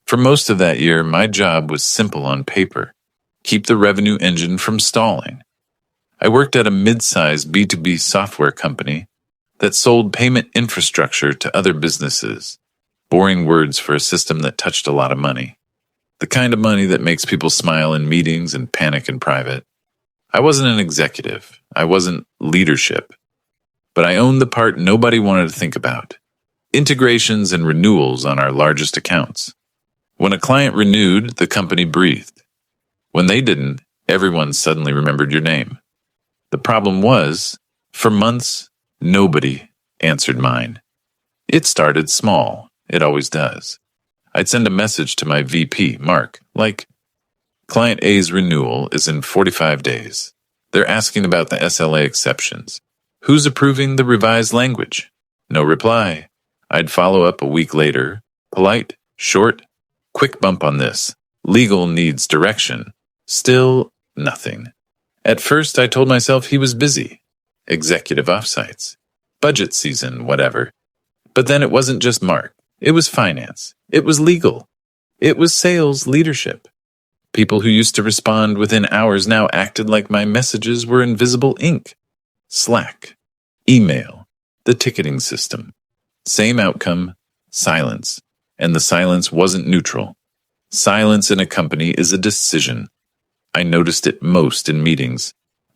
For most of that year, my job was simple on paper: keep the revenue engine from stalling. I worked at a mid-sized B2B software company that sold payment infrastructure to other businesses. Boring words for a system that touched a lot of money. The kind of money that makes people smile in meetings and panic in private. I wasn't an executive. I wasn't leadership. But I owned the part nobody wanted to think about: integrations and renewals on our largest accounts. When a client renewed, the company breathed. When they didn't, everyone suddenly remembered your name. The problem was, for months, nobody answered mine. It started small. It always does. I'd send a message to my VP, Mark, like, "Client A's renewal is in 45 days. They're asking about the SLA exceptions. Who's approving the revised language?" No reply. I'd follow up a week later. Polite, short, quick bump on this. Legal needs direction. Still nothing. At first, I told myself he was busy. Executive offsites. Budget season, whatever. But then it wasn't just Mark. It was finance. It was legal. It was sales leadership. People who used to respond within hours now acted like my messages were invisible ink. Slack. Email. The ticketing system. Same outcome. Silence. And the silence wasn't neutral. Silence in a company is a decision. I noticed it most in meetings.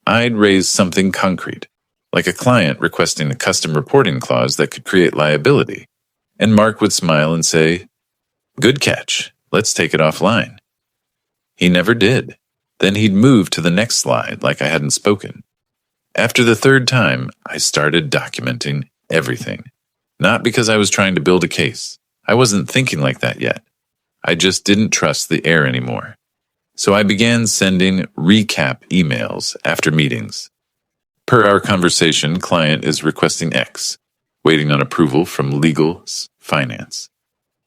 I'd raise something concrete, like a client requesting a custom reporting clause that could create liability. And Mark would smile and say, "Good catch. Let's take it offline." He never did. Then he'd move to the next slide like I hadn't spoken. After the third time, I started documenting everything. Not because I was trying to build a case. I wasn't thinking like that yet. I just didn't trust the air anymore. So I began sending recap emails after meetings. Per our conversation, client is requesting X, waiting on approval from legal's finance.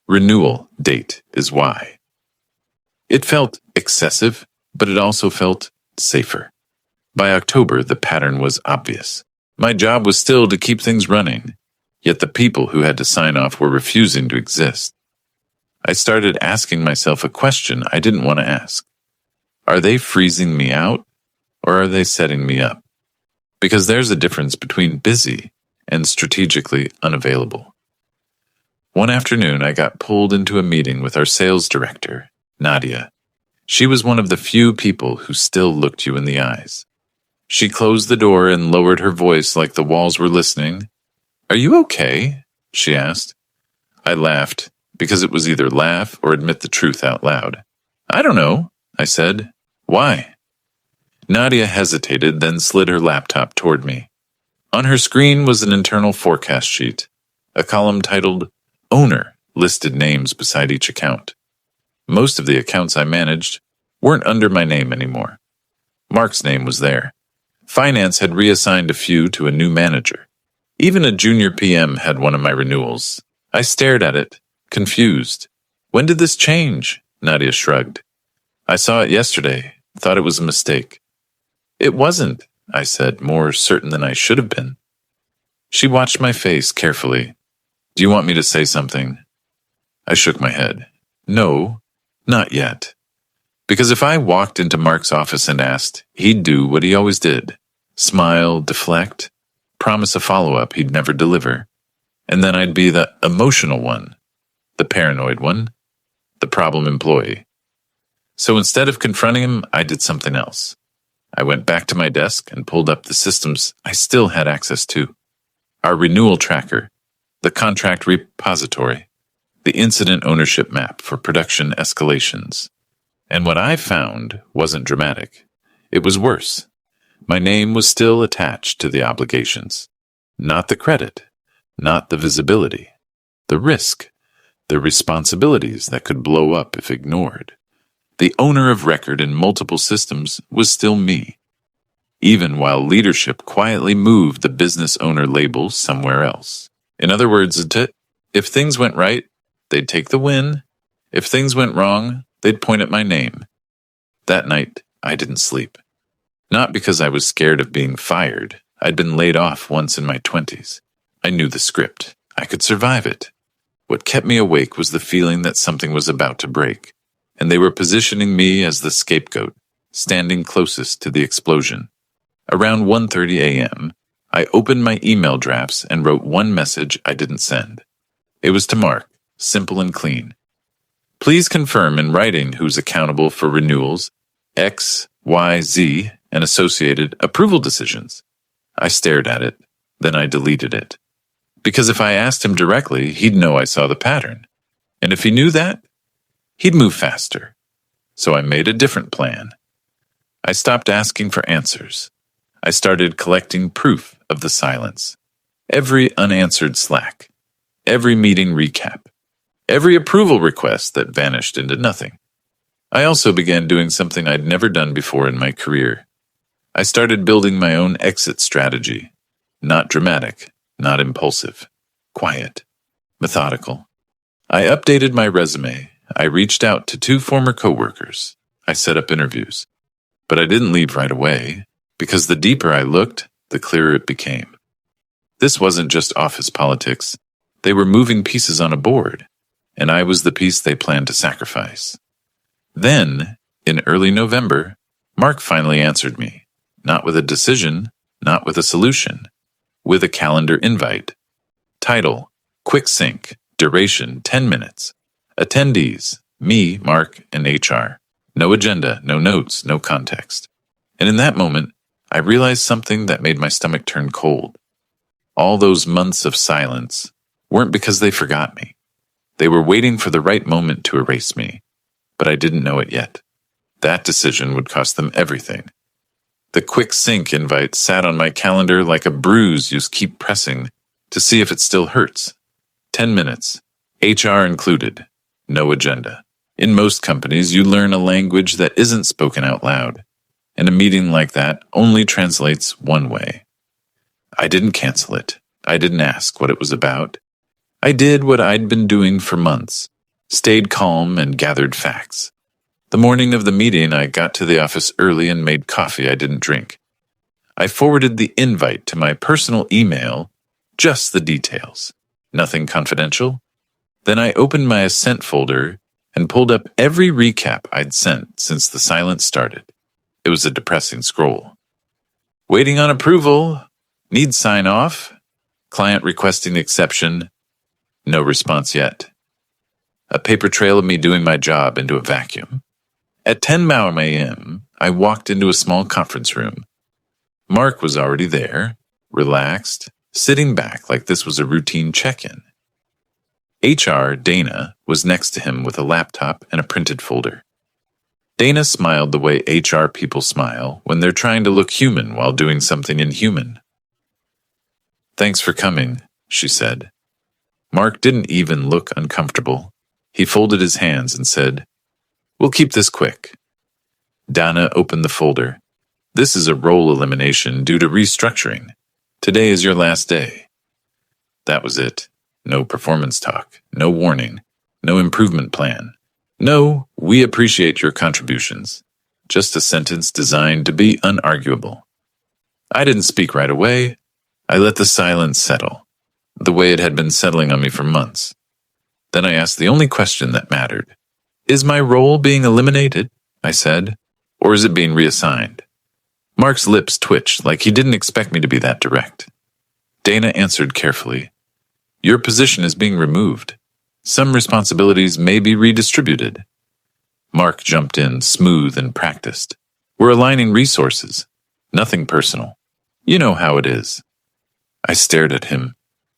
Renewal date is Y. It felt excessive, but it also felt safer. By October, the pattern was obvious. My job was still to keep things running, yet the people who had to sign off were refusing to exist. I started asking myself a question I didn't want to ask. Are they freezing me out, or are they setting me up? Because there's a difference between busy and strategically unavailable. One afternoon, I got pulled into a meeting with our sales director, Nadia. She was one of the few people who still looked you in the eyes. She closed the door and lowered her voice like the walls were listening. "Are you okay?" she asked. I laughed, because it was either laugh or admit the truth out loud. "I don't know," I said. "Why?" Nadia hesitated, then slid her laptop toward me. On her screen was an internal forecast sheet. A column titled Owner listed names beside each account. Most of the accounts I managed weren't under my name anymore. Mark's name was there. Finance had reassigned a few to a new manager. Even a junior PM had one of my renewals. I stared at it, confused. "When did this change?" Nadia shrugged. "I saw it yesterday. Thought it was a mistake." "It wasn't," I said, more certain than I should have been. She watched my face carefully. "Do you want me to say something?" I shook my head. "No, not yet." Because if I walked into Mark's office and asked, he'd do what he always did. Smile, deflect, promise a follow-up he'd never deliver. And then I'd be the emotional one, the paranoid one, the problem employee. So instead of confronting him, I did something else. I went back to my desk and pulled up the systems I still had access to. Our renewal tracker, the contract repository, the incident ownership map for production escalations. And what I found wasn't dramatic. It was worse. My name was still attached to the obligations. Not the credit, not the visibility, the risk, the responsibilities that could blow up if ignored. The owner of record in multiple systems was still me, even while leadership quietly moved the business owner label somewhere else. In other words, if things went right, they'd take the win. If things went wrong, they'd point at my name. That night, I didn't sleep. Not because I was scared of being fired. I'd been laid off once in my 20s. I knew the script. I could survive it. What kept me awake was the feeling that something was about to break, and they were positioning me as the scapegoat, standing closest to the explosion. Around 1:30 a.m., I opened my email drafts and wrote one message I didn't send. It was to Mark, simple and clean. Please confirm in writing who's accountable for renewals, X, Y, Z, and associated approval decisions. I stared at it, then I deleted it. Because if I asked him directly, he'd know I saw the pattern. And if he knew that, he'd move faster. So I made a different plan. I stopped asking for answers. I started collecting proof of the silence. Every unanswered Slack, every meeting recap, every approval request that vanished into nothing. I also began doing something I'd never done before in my career. I started building my own exit strategy. Not dramatic, not impulsive, quiet, methodical. I updated my resume. I reached out to 2 former coworkers. I set up interviews. But I didn't leave right away, because the deeper I looked, the clearer it became. This wasn't just office politics. They were moving pieces on a board, and I was the piece they planned to sacrifice. Then, in early November, Mark finally answered me, not with a decision, not with a solution, with a calendar invite. Title, Quick Sync, duration 10 minutes. Attendees, me, Mark, and HR. No agenda, no notes, no context. And in that moment, I realized something that made my stomach turn cold. All those months of silence weren't because they forgot me. They were waiting for the right moment to erase me, but I didn't know it yet. That decision would cost them everything. The quick sync invite sat on my calendar like a bruise you keep pressing to see if it still hurts. 10 minutes, HR included, no agenda. In most companies, you learn a language that isn't spoken out loud, and a meeting like that only translates one way. I didn't cancel it. I didn't ask what it was about. I did what I'd been doing for months, stayed calm and gathered facts. The morning of the meeting, I got to the office early and made coffee I didn't drink. I forwarded the invite to my personal email, just the details, nothing confidential. Then I opened my Ascent folder and pulled up every recap I'd sent since the silence started. It was a depressing scroll. Waiting on approval, need sign off, client requesting exception, no response yet. A paper trail of me doing my job into a vacuum. At 10 a.m., I walked into a small conference room. Mark was already there, relaxed, sitting back like this was a routine check-in. HR, Dana, was next to him with a laptop and a printed folder. Dana smiled the way HR people smile when they're trying to look human while doing something inhuman. "Thanks for coming," she said. Mark didn't even look uncomfortable. He folded his hands and said, "We'll keep this quick." Dana opened the folder. "This is a role elimination due to restructuring. Today is your last day." That was it. No performance talk, no warning, no improvement plan. No, "we appreciate your contributions." Just a sentence designed to be unarguable. I didn't speak right away. I let the silence settle, the way it had been settling on me for months. Then I asked the only question that mattered. "Is my role being eliminated?" I said, "or is it being reassigned?" Mark's lips twitched like he didn't expect me to be that direct. Dana answered carefully, "Your position is being removed. Some responsibilities may be redistributed." Mark jumped in, smooth and practiced. "We're aligning resources. Nothing personal. You know how it is." I stared at him.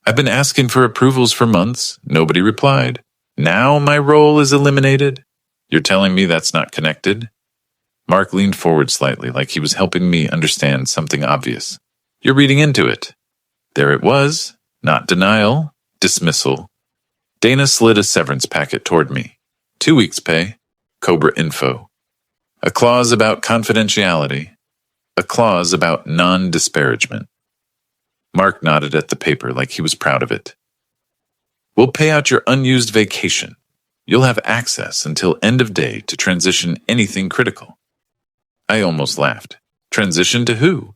"I've been asking for approvals for months. Nobody replied. Now my role is eliminated? You're telling me that's not connected?" Mark leaned forward slightly like he was helping me understand something obvious. "You're reading into it." There it was. Not denial. Dismissal. Dana slid a severance packet toward me. 2 weeks' pay. Cobra info. A clause about confidentiality. A clause about non-disparagement. Mark nodded at the paper like he was proud of it. "We'll pay out your unused vacation. You'll have access until end of day to transition anything critical." I almost laughed. Transition to who?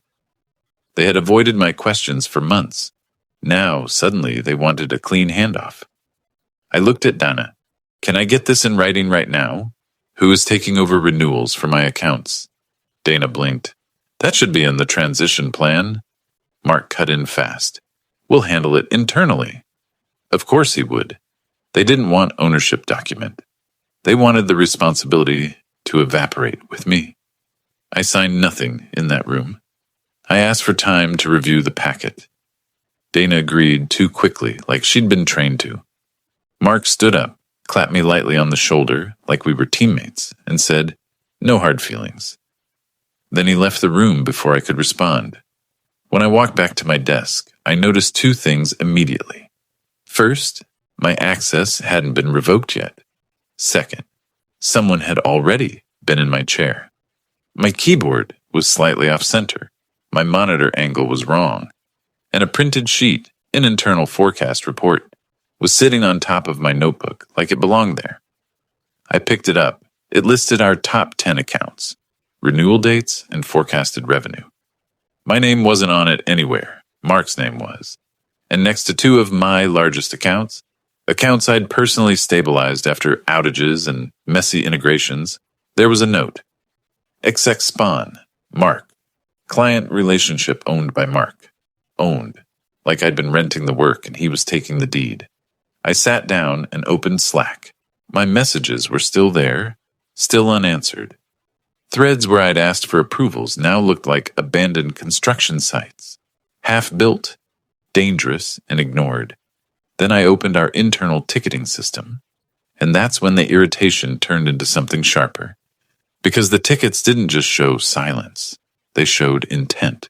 They had avoided my questions for months. Now, suddenly, they wanted a clean handoff. I looked at Dana. Can I get this in writing right now? Who is taking over renewals for my accounts? Dana blinked. That should be in the transition plan. Mark cut in fast. We'll handle it internally. Of course he would. They didn't want ownership document. They wanted the responsibility to evaporate with me. I signed nothing in that room. I asked for time to review the packet. Dana agreed too quickly, like she'd been trained to. Mark stood up, clapped me lightly on the shoulder, like we were teammates, and said, "No hard feelings." Then he left the room before I could respond. When I walked back to my desk, I noticed two things immediately. First, my access hadn't been revoked yet. Second, someone had already been in my chair. My keyboard was slightly off-center. My monitor angle was wrong. And a printed sheet, an internal forecast report, was sitting on top of my notebook like it belonged there. I picked it up. It listed our top 10 accounts, renewal dates, and forecasted revenue. My name wasn't on it anywhere. Mark's name was. And next to two of my largest accounts I'd personally stabilized after outages and messy integrations, there was a note. Exec Spawn, Mark. Client relationship owned by Mark. Owned. Like I'd been renting the work and he was taking the deed. I sat down and opened Slack. My messages were still there, still unanswered. Threads where I'd asked for approvals now looked like abandoned construction sites. Half-built, dangerous, and ignored. Then I opened our internal ticketing system, and that's when the irritation turned into something sharper. Because the tickets didn't just show silence, they showed intent.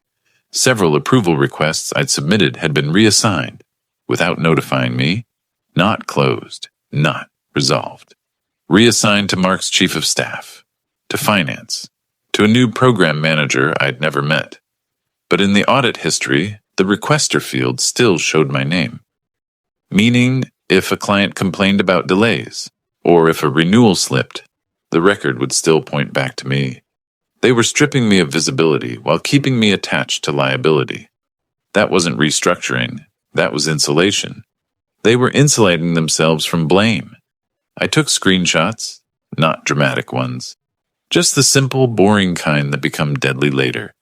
Several approval requests I'd submitted had been reassigned, without notifying me, not closed, not resolved. Reassigned to Mark's chief of staff, to finance, to a new program manager I'd never met. But in the audit history, the requester field still showed my name. Meaning, if a client complained about delays, or if a renewal slipped, the record would still point back to me. They were stripping me of visibility while keeping me attached to liability. That wasn't restructuring, that was insulation. They were insulating themselves from blame. I took screenshots, not dramatic ones. Just the simple, boring kind that become deadly later.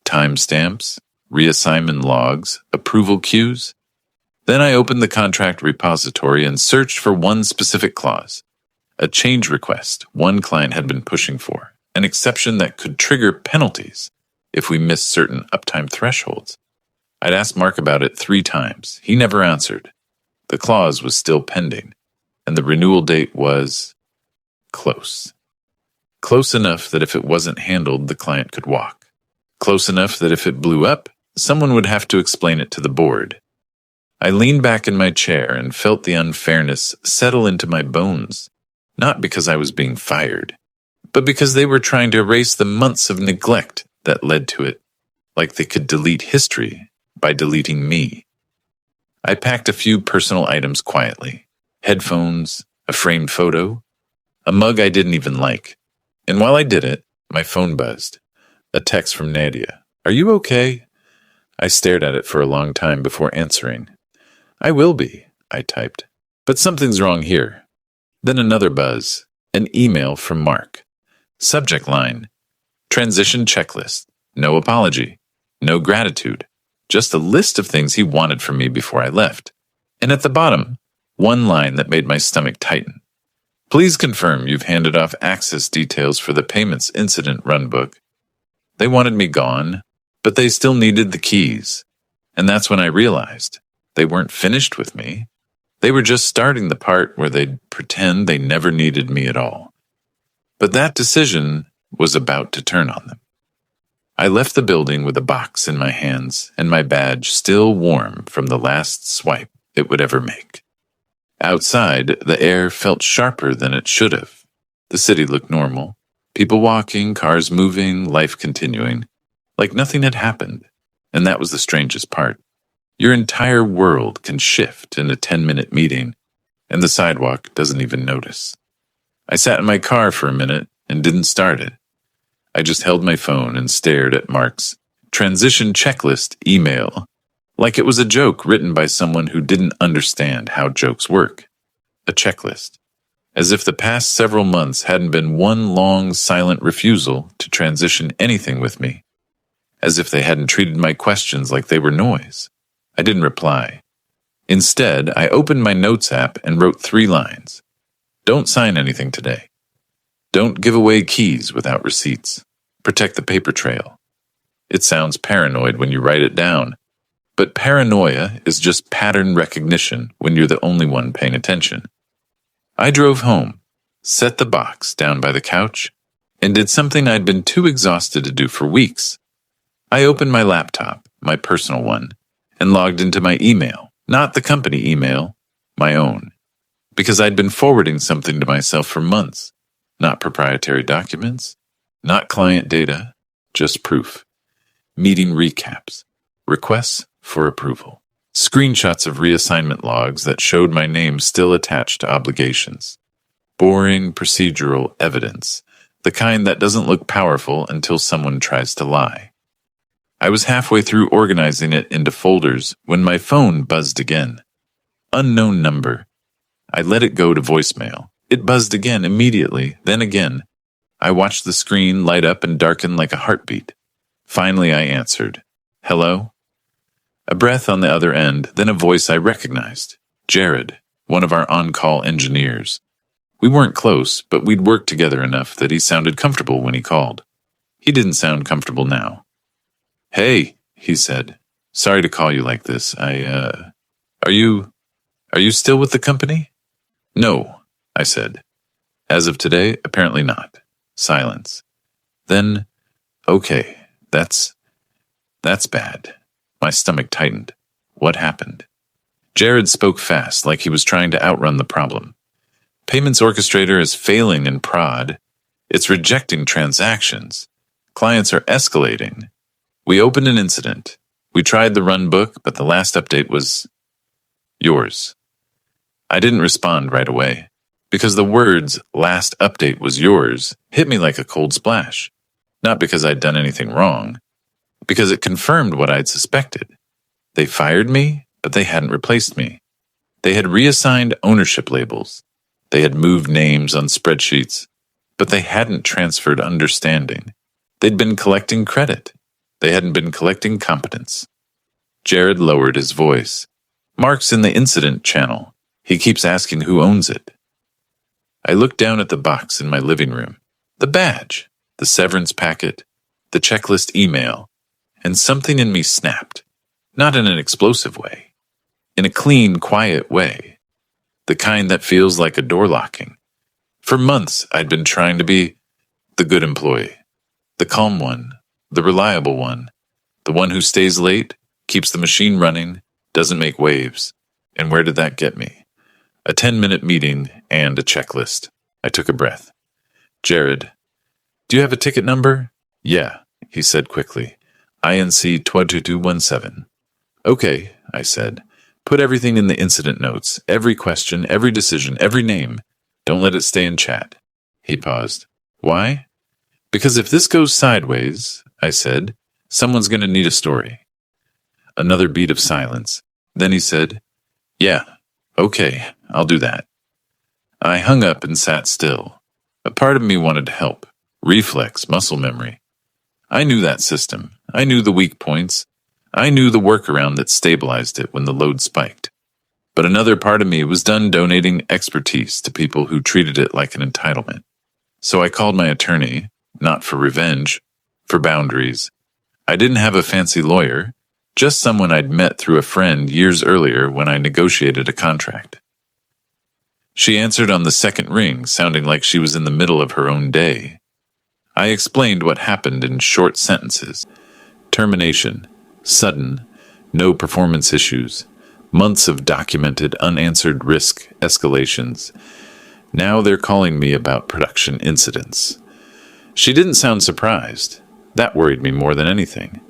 Timestamps, reassignment logs, approval queues. Then I opened the contract repository and searched for one specific clause. A change request one client had been pushing for. An exception that could trigger penalties if we missed certain uptime thresholds. I'd asked Mark about it 3 times. He never answered. The clause was still pending, and the renewal date was close. Close enough that if it wasn't handled, the client could walk. Close enough that if it blew up, someone would have to explain it to the board. I leaned back in my chair and felt the unfairness settle into my bones, not because I was being fired, but because they were trying to erase the months of neglect that led to it, like they could delete history by deleting me. I packed a few personal items quietly, headphones, a framed photo, a mug I didn't even like. And while I did it, my phone buzzed. A text from Nadia. "Are you okay?" I stared at it for a long time before answering. "I will be," I typed. "But something's wrong here." Then another buzz. An email from Mark. Subject line. Transition checklist. No apology. No gratitude. Just a list of things he wanted from me before I left. And at the bottom, one line that made my stomach tighten. "Please confirm you've handed off access details for the payments incident runbook." They wanted me gone, but they still needed the keys. And that's when I realized they weren't finished with me. They were just starting the part where they'd pretend they never needed me at all. But that decision was about to turn on them. I left the building with a box in my hands and my badge still warm from the last swipe it would ever make. Outside, the air felt sharper than it should have. The city looked normal. People walking, cars moving, life continuing, like nothing had happened. And that was the strangest part. Your entire world can shift in a 10-minute meeting, and the sidewalk doesn't even notice. I sat in my car for a minute and didn't start it. I just held my phone and stared at Mark's transition checklist email, like it was a joke written by someone who didn't understand how jokes work. a checklist, as if the past several months hadn't been one long, silent refusal to transition anything with me, as if they hadn't treated my questions like they were noise. I didn't reply. Instead, I opened my notes app and wrote 3 lines. Don't sign anything today. Don't give away keys without receipts. Protect the paper trail. It sounds paranoid when you write it down, but paranoia is just pattern recognition when you're the only one paying attention. I drove home, set the box down by the couch, and did something I'd been too exhausted to do for weeks. I opened my laptop, my personal one, and logged into my email, not the company email, my own, because I'd been forwarding something to myself for months. Not proprietary documents, not client data, just proof. Meeting recaps, requests for approval, screenshots of reassignment logs that showed my name still attached to obligations. Boring procedural evidence, the kind that doesn't look powerful until someone tries to lie. I was halfway through organizing it into folders when my phone buzzed again. Unknown number. I let it go to voicemail. It buzzed again immediately, then again. I watched the screen light up and darken like a heartbeat. Finally, I answered. Hello? A breath on the other end, then a voice I recognized. Jared, one of our on-call engineers. We weren't close, but we'd worked together enough that he sounded comfortable when he called. He didn't sound comfortable now. Hey, he said. Sorry to call you like this. Are you still with the company? No, I said. As of today, apparently not. Silence. Then, okay, that's bad. My stomach tightened. What happened? Jared spoke fast, like he was trying to outrun the problem. Payments Orchestrator is failing in prod. It's rejecting transactions. Clients are escalating. We opened an incident. We tried the run book, but the last update was yours. I didn't respond right away, because the words, last update was yours, hit me like a cold splash. Not because I'd done anything wrong, because it confirmed what I'd suspected. They fired me, but they hadn't replaced me. They had reassigned ownership labels. They had moved names on spreadsheets, but they hadn't transferred understanding. They'd been collecting credit. They hadn't been collecting competence. Jared lowered his voice. Mark's in the incident channel. He keeps asking who owns it. I looked down at the box in my living room. The badge, the severance packet, the checklist email, and something in me snapped. Not in an explosive way. In a clean, quiet way. The kind that feels like a door locking. For months, I'd been trying to be the good employee, the calm one, the reliable one, the one who stays late, keeps the machine running, doesn't make waves. And where did that get me? A 10-minute meeting and a checklist. I took a breath. Jared, do you have a ticket number? Yeah, he said quickly. INC 2217. Okay, I said. Put everything in the incident notes, every question, every decision, every name. Don't let it stay in chat. He paused. Why? Because if this goes sideways, I said, someone's going to need a story. Another beat of silence. Then he said, yeah, okay, I'll do that. I hung up and sat still. A part of me wanted to help. Reflex, muscle memory. I knew that system. I knew the weak points. I knew the workaround that stabilized it when the load spiked. But another part of me was done donating expertise to people who treated it like an entitlement. So I called my attorney, not for revenge, for boundaries. I didn't have a fancy lawyer, just someone I'd met through a friend years earlier when I negotiated a contract. She answered on the second ring, sounding like she was in the middle of her own day. I explained what happened in short sentences. Termination, sudden, no performance issues, months of documented unanswered risk escalations. Now they're calling me about production incidents. She didn't sound surprised. That worried me more than anything.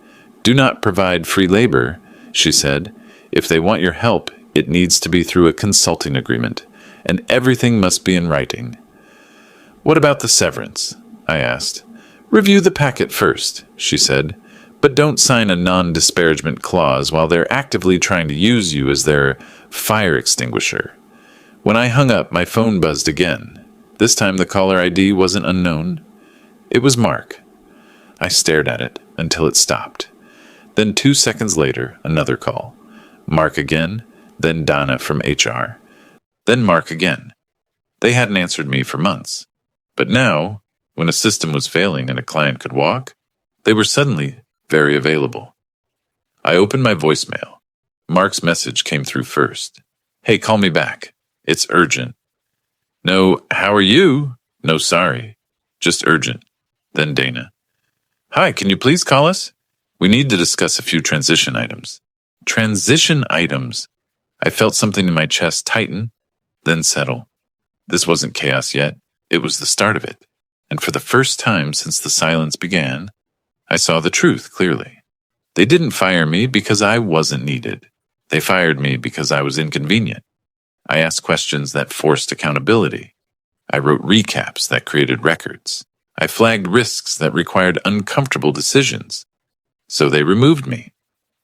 Do not provide free labor, she said. If they want your help, it needs to be through a consulting agreement, and everything must be in writing. What about the severance? I asked. Review the packet first, she said, but don't sign a non-disparagement clause while they're actively trying to use you as their fire extinguisher. When I hung up, my phone buzzed again. This time the caller ID wasn't unknown. It was Mark. I stared at it until it stopped. Then 2 seconds later, another call. Mark again, then Donna from HR. Then Mark again. They hadn't answered me for months. But now, when a system was failing and a client could walk, they were suddenly very available. I opened my voicemail. Mark's message came through first. "Hey, call me back. It's urgent." No, "How are you?" No, "Sorry. Just urgent." Then Dana. "Hi, can you please call us? We need to discuss a few transition items." Transition items. I felt something in my chest tighten, then settle. This wasn't chaos yet. It was the start of it. And for the first time since the silence began, I saw the truth clearly. They didn't fire me because I wasn't needed. They fired me because I was inconvenient. I asked questions that forced accountability. I wrote recaps that created records. I flagged risks that required uncomfortable decisions. So they removed me.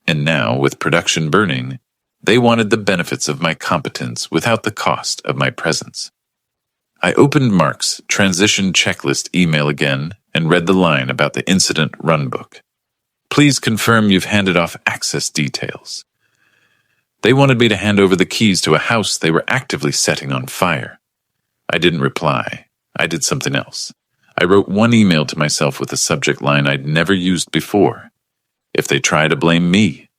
And now, with production burning, they wanted the benefits of my competence without the cost of my presence. I opened Mark's transition checklist email again and read the line about the incident runbook. "Please confirm you've handed off access details." They wanted me to hand over the keys to a house they were actively setting on fire. I didn't reply. I did something else. I wrote one email to myself with a subject line I'd never used before. "If they try to blame me."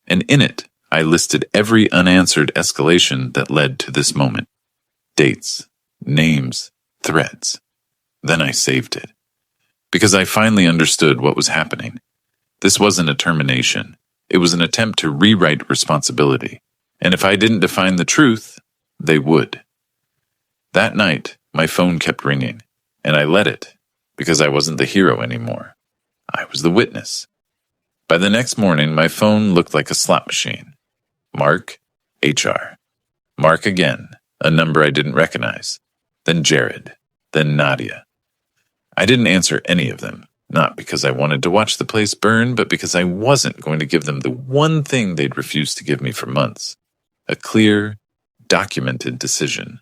And in it, I listed every unanswered escalation that led to this moment. Dates, names, threads. Then I saved it. Because I finally understood what was happening. This wasn't a termination. It was an attempt to rewrite responsibility. And if I didn't define the truth, they would. That night, my phone kept ringing, and I let it, because I wasn't the hero anymore. I was the witness. By the next morning, my phone looked like a slot machine. Mark, HR. Mark again, a number I didn't recognize. Then Jared. Then Nadia. I didn't answer any of them, not because I wanted to watch the place burn, but because I wasn't going to give them the one thing they'd refused to give me for months. A clear, documented decision.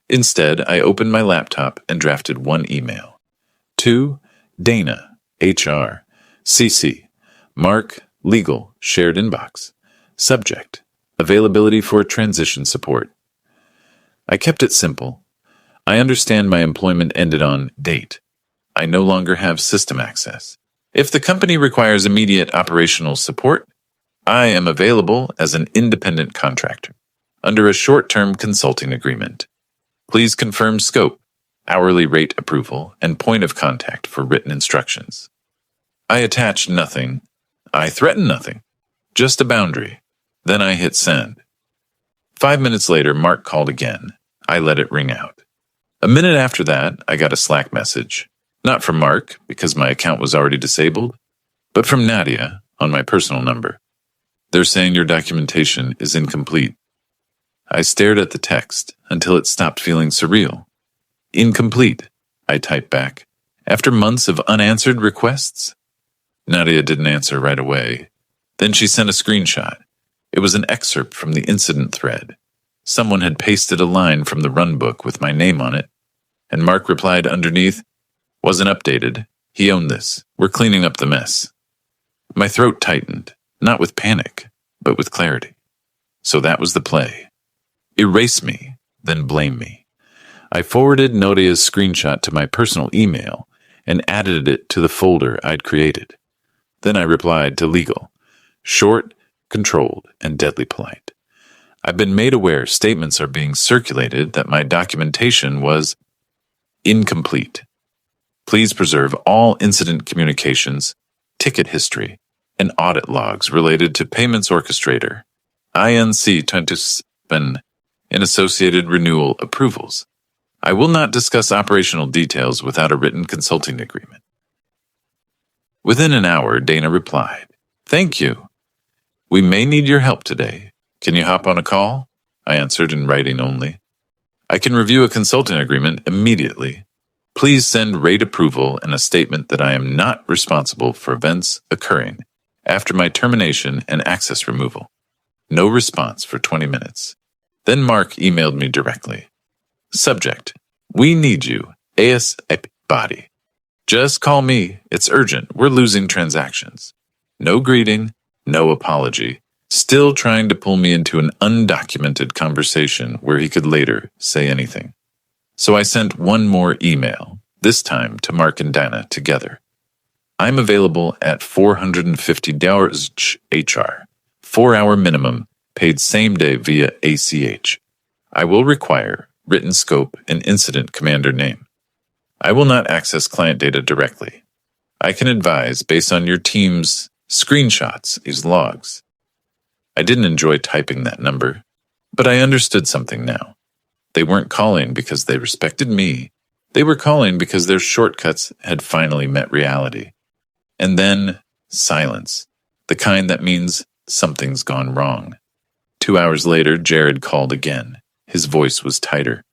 Instead, I opened my laptop and drafted one email. To Dana, HR, CC, Mark, legal, shared inbox. Subject, availability for transition support. I kept it simple. I understand my employment ended on date. I no longer have system access. If the company requires immediate operational support, I am available as an independent contractor under a short-term consulting agreement. Please confirm scope, hourly rate approval, and point of contact for written instructions. I attached nothing. I threatened nothing. Just a boundary. Then I hit send. 5 minutes later, Mark called again. I let it ring out. A minute after that, I got a Slack message. Not from Mark, because my account was already disabled, but from Nadia on my personal number. They're saying your documentation is incomplete. I stared at the text until it stopped feeling surreal. Incomplete, I typed back. After months of unanswered requests? Nadia didn't answer right away. Then she sent a screenshot. It was an excerpt from the incident thread. Someone had pasted a line from the runbook with my name on it, and Mark replied underneath, "Wasn't updated. He owned this. We're cleaning up the mess." My throat tightened, not with panic, but with clarity. So that was the play. Erase me, then blame me. I forwarded Nadia's screenshot to my personal email and added it to the folder I'd created. Then I replied to legal, short, controlled, and deadly polite. I've been made aware statements are being circulated that my documentation was incomplete. Please preserve all incident communications, ticket history, and audit logs related to payments orchestrator, INC 27, and associated renewal approvals. I will not discuss operational details without a written consulting agreement. Within an hour, Dana replied, "Thank you. We may need your help today. Can you hop on a call?" I answered in writing only. "I can review a consulting agreement immediately. Please send rate approval and a statement that I am not responsible for events occurring after my termination and access removal." No response for 20 minutes. Then Mark emailed me directly. Subject: We need you. ASAP body. Just call me. It's urgent. We're losing transactions. No greeting, no apology. Still trying to pull me into an undocumented conversation where he could later say anything. So I sent one more email, this time to Mark and Dana together. I'm available at $450 HR, 4-hour minimum, paid same day via ACH. I will require written scope and incident commander name. I will not access client data directly. I can advise based on your team's screenshots, these logs. I didn't enjoy typing that number, but I understood something now. They weren't calling because they respected me. They were calling because their shortcuts had finally met reality. And then silence, the kind that means something's gone wrong. 2 hours later, Jared called again. His voice was tighter.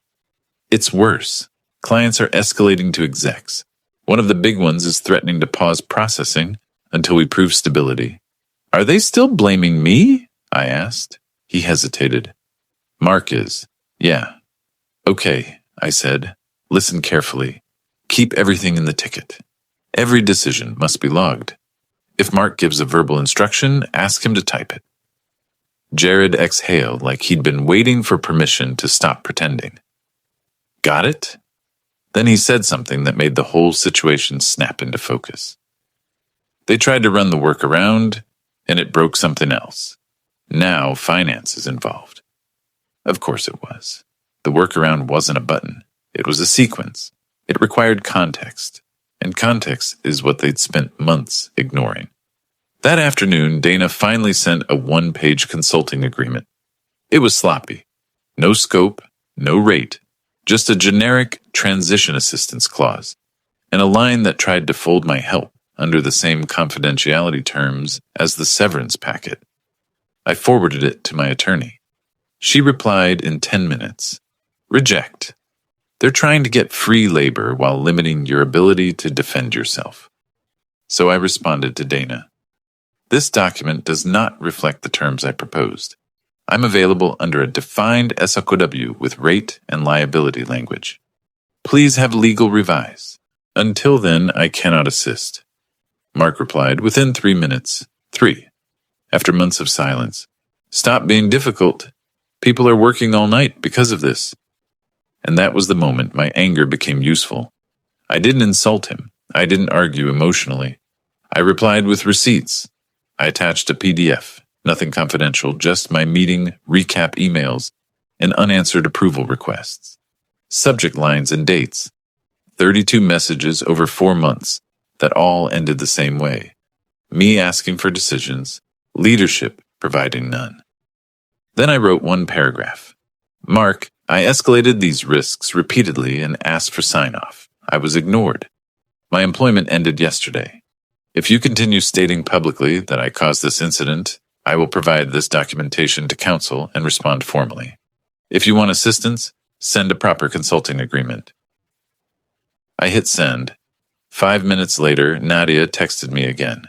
It's worse. Clients are escalating to execs. One of the big ones is threatening to pause processing until we prove stability. Are they still blaming me? I asked. He hesitated. Mark is. Yeah. Okay, I said. Listen carefully. Keep everything in the ticket. Every decision must be logged. If Mark gives a verbal instruction, ask him to type it. Jared exhaled like he'd been waiting for permission to stop pretending. Got it? Then he said something that made the whole situation snap into focus. They tried to run the workaround, and it broke something else. Now finance is involved. Of course it was. The workaround wasn't a button. It was a sequence. It required context, and context is what they'd spent months ignoring. That afternoon, Dana finally sent a 1-page consulting agreement. It was sloppy. No scope, no rate, just a generic transition assistance clause, and a line that tried to fold my help under the same confidentiality terms as the severance packet. I forwarded it to my attorney. She replied in 10 minutes. Reject. They're trying to get free labor while limiting your ability to defend yourself. So I responded to Dana. This document does not reflect the terms I proposed. I'm available under a defined SOW with rate and liability language. Please have legal revise. Until then, I cannot assist. Mark replied within 3 minutes. 3. After months of silence. Stop being difficult. People are working all night because of this. And that was the moment my anger became useful. I didn't insult him. I didn't argue emotionally. I replied with receipts. I attached a PDF, nothing confidential, just my meeting recap emails and unanswered approval requests. Subject lines and dates. 32 messages over 4 months that all ended the same way. Me asking for decisions, leadership providing none. Then I wrote 1 paragraph. Mark, I escalated these risks repeatedly and asked for sign-off. I was ignored. My employment ended yesterday. If you continue stating publicly that I caused this incident, I will provide this documentation to counsel and respond formally. If you want assistance, send a proper consulting agreement. I hit send. 5 minutes later, Nadia texted me again.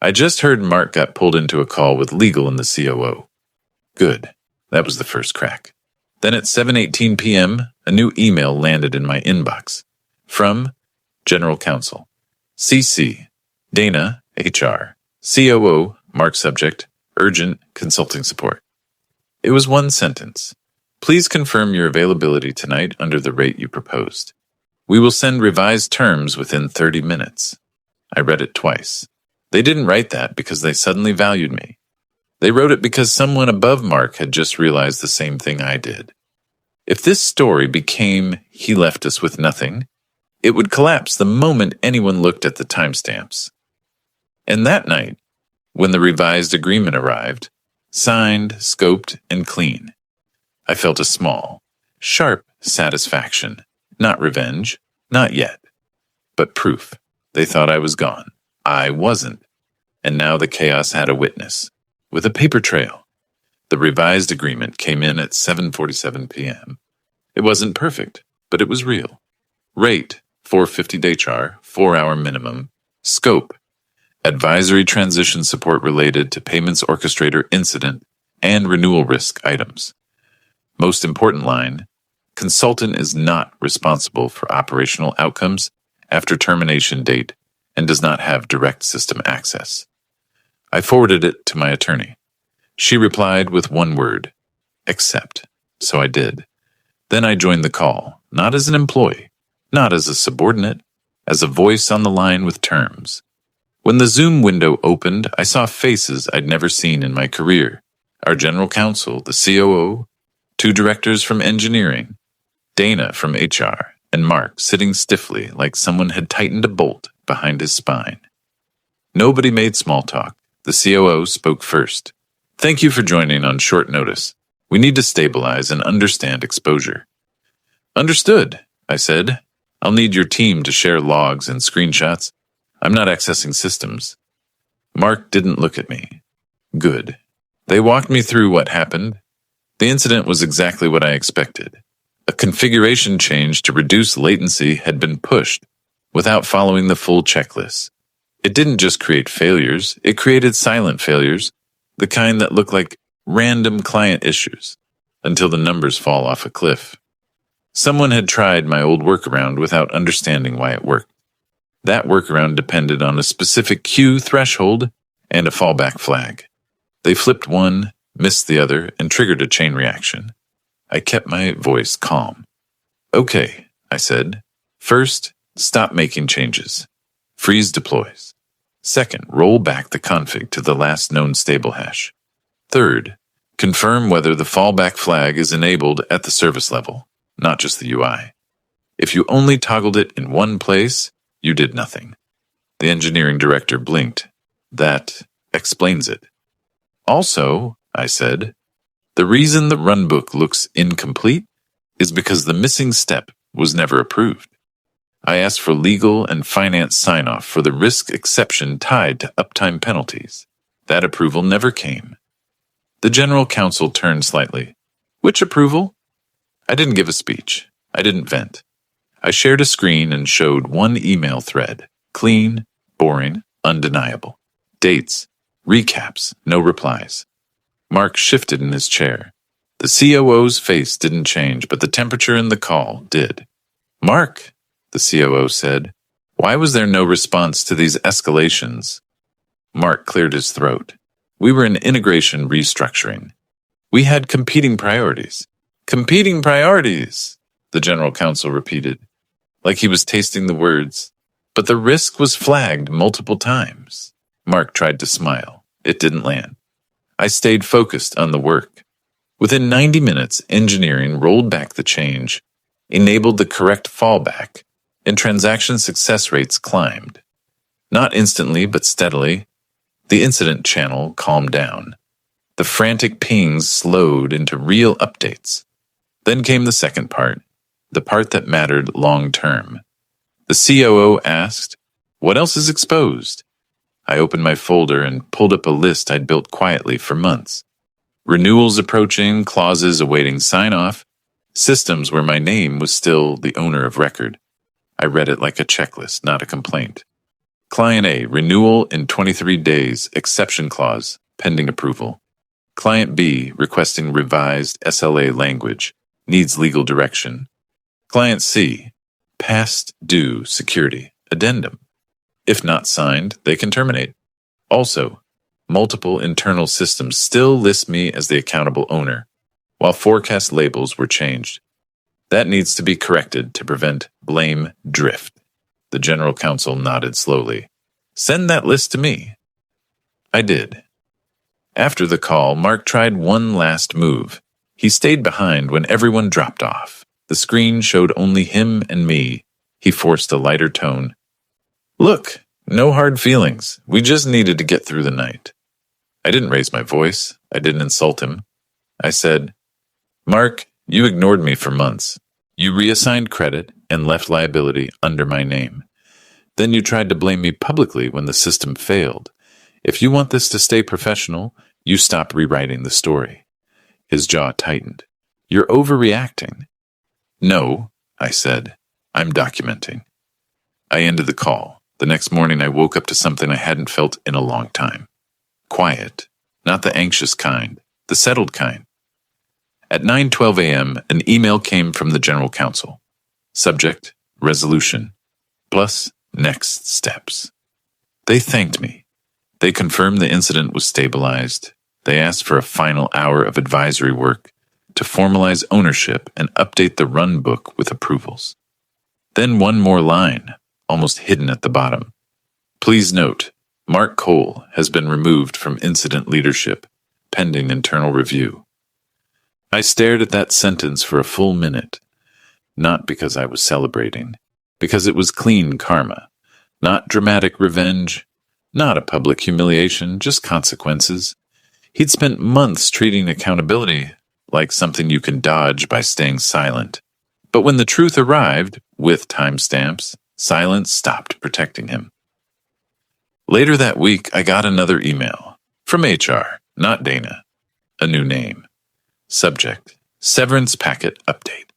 I just heard Mark got pulled into a call with legal and the COO. Good. That was the first crack. Then at 7:18 p.m., a new email landed in my inbox. From General Counsel. CC. Dana, HR. COO, Mark subject, urgent consulting support. It was 1 sentence. Please confirm your availability tonight under the rate you proposed. We will send revised terms within 30 minutes. I read it twice. They didn't write that because they suddenly valued me. They wrote it because someone above Mark had just realized the same thing I did. If this story became he left us with nothing, it would collapse the moment anyone looked at the timestamps. And that night, when the revised agreement arrived, signed, scoped, and clean, I felt a small, sharp satisfaction. Not revenge, not yet, but proof. They thought I was gone. I wasn't. And now the chaos had a witness, with a paper trail. The revised agreement came in at 7:47 p.m. It wasn't perfect, but it was real. Rate, $450 HR, 4-hour minimum. Scope, advisory transition support related to payments orchestrator incident and renewal risk items. Most important line, consultant is not responsible for operational outcomes after termination date and does not have direct system access. I forwarded it to my attorney. She replied with one word, accept. So I did. Then I joined the call, not as an employee, not as a subordinate, as a voice on the line with terms. When the Zoom window opened, I saw faces I'd never seen in my career. Our general counsel, the COO, 2 directors from engineering, Dana from HR, and Mark sitting stiffly like someone had tightened a bolt behind his spine. Nobody made small talk. The COO spoke first. Thank you for joining on short notice. We need to stabilize and understand exposure. Understood, I said. I'll need your team to share logs and screenshots. I'm not accessing systems. Mark didn't look at me. Good. They walked me through what happened. The incident was exactly what I expected. A configuration change to reduce latency had been pushed without following the full checklist. It didn't just create failures, it created silent failures, the kind that look like random client issues, until the numbers fall off a cliff. Someone had tried my old workaround without understanding why it worked. That workaround depended on a specific queue threshold and a fallback flag. They flipped one, missed the other, and triggered a chain reaction. I kept my voice calm. Okay, I said. First, stop making changes. Freeze deploys. Second, roll back the config to the last known stable hash. Third, confirm whether the fallback flag is enabled at the service level, not just the UI. If you only toggled it in one place, you did nothing. The engineering director blinked. That explains it. Also, I said, the reason the runbook looks incomplete is because the missing step was never approved. I asked for legal and finance sign-off for the risk exception tied to uptime penalties. That approval never came. The general counsel turned slightly. Which approval? I didn't give a speech. I didn't vent. I shared a screen and showed one email thread. Clean, boring, undeniable. Dates, recaps, no replies. Mark shifted in his chair. The COO's face didn't change, but the temperature in the call did. Mark, the COO said, why was there no response to these escalations? Mark cleared his throat. We were in integration restructuring. We had competing priorities. Competing priorities, the general counsel repeated, like he was tasting the words. But the risk was flagged multiple times. Mark tried to smile. It didn't land. I stayed focused on the work. Within 90 minutes, engineering rolled back the change, enabled the correct fallback, and transaction success rates climbed. Not instantly, but steadily. The incident channel calmed down. The frantic pings slowed into real updates. Then came the second part, the part that mattered long term. The COO asked, what else is exposed? I opened my folder and pulled up a list I'd built quietly for months. Renewals approaching, clauses awaiting sign-off, systems where my name was still the owner of record. I read it like a checklist, not a complaint. Client A, renewal in 23 days, exception clause, pending approval. Client B, requesting revised SLA language, needs legal direction. Client C, past due security, addendum. If not signed, they can terminate. Also, multiple internal systems still list me as the accountable owner, while forecast labels were changed. That needs to be corrected to prevent blame drift. The general counsel nodded slowly. Send that list to me. I did. After the call, Mark tried one last move. He stayed behind when everyone dropped off. The screen showed only him and me. He forced a lighter tone. Look, no hard feelings. We just needed to get through the night. I didn't raise my voice. I didn't insult him. I said, Mark, you ignored me for months. You reassigned credit and left liability under my name. Then you tried to blame me publicly when the system failed. If you want this to stay professional, you stop rewriting the story. His jaw tightened. You're overreacting. No, I said. I'm documenting. I ended the call. The next morning I woke up to something I hadn't felt in a long time. Quiet. Not the anxious kind. The settled kind. At 9:12 a.m., an email came from the General Counsel. Subject, resolution, plus next steps. They thanked me. They confirmed the incident was stabilized. They asked for a final hour of advisory work to formalize ownership and update the run book with approvals. Then one more line, almost hidden at the bottom. Please note, Mark Cole has been removed from incident leadership, pending internal review. I stared at that sentence for a full minute, not because I was celebrating, because it was clean karma, not dramatic revenge, not a public humiliation, just consequences. He'd spent months treating accountability like something you can dodge by staying silent. But when the truth arrived, with timestamps, silence stopped protecting him. Later that week, I got another email. From HR, not Dana. A new name. Subject, severance packet update.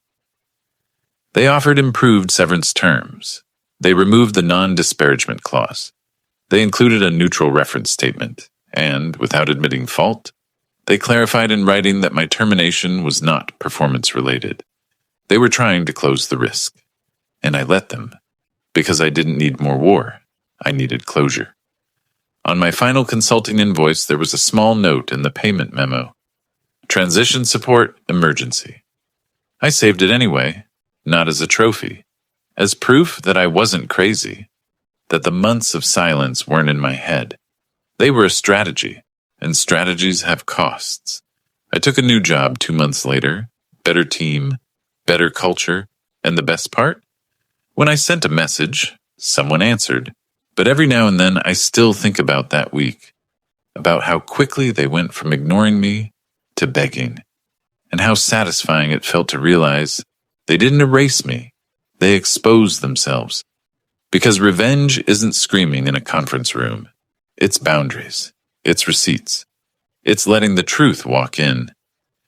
They offered improved severance terms. They removed the non-disparagement clause. They included a neutral reference statement. And, without admitting fault, they clarified in writing that my termination was not performance-related. They were trying to close the risk. And I let them, because I didn't need more war. I needed closure. On my final consulting invoice, there was a small note in the payment memo. Transition support, emergency. I saved it anyway, not as a trophy, as proof that I wasn't crazy, that the months of silence weren't in my head. They were a strategy, and strategies have costs. I took a new job 2 months later, better team, better culture, and the best part? When I sent a message, someone answered, but every now and then I still think about that week, about how quickly they went from ignoring me to begging, and how satisfying it felt to realize they didn't erase me, they exposed themselves. Because revenge isn't screaming in a conference room. It's boundaries. It's receipts. It's letting the truth walk in,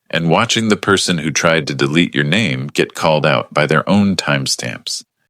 and watching the person who tried to delete your name get called out by their own timestamps.